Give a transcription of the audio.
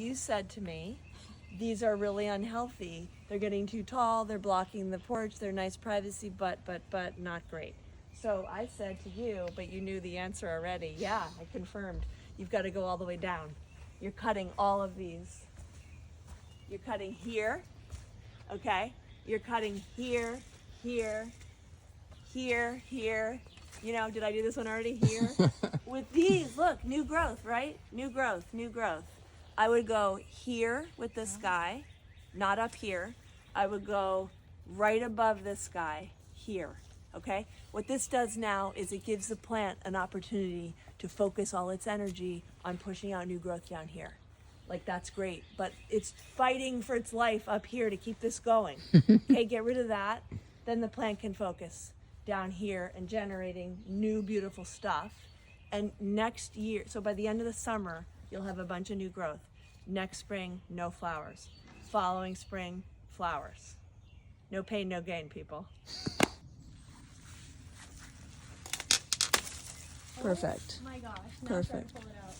you said to me, these are really unhealthy. They're getting too tall, they're blocking the porch, they're nice privacy, but not great. So I said to you, but you knew the answer already. Yeah, I confirmed. You've got to go all the way down. You're cutting all of these. You're cutting here, okay? You're cutting here, here, here, here. You know, did I do this one already? Here. With these, look, new growth, right? New growth, new growth. I would go here with this guy, not up here. I would go right above this guy here, okay? What this does now is it gives the plant an opportunity to focus all its energy on pushing out new growth down here. Like, that's great, but it's fighting for its life up here to keep this going. Okay, get rid of that, then the plant can focus down here and generating new beautiful stuff. And next year, so by the end of the summer, you'll have a bunch of new growth. Next spring, no flowers. Following spring, flowers. No pain, no gain, people. Perfect. Oh my gosh. Perfect. Pull it out.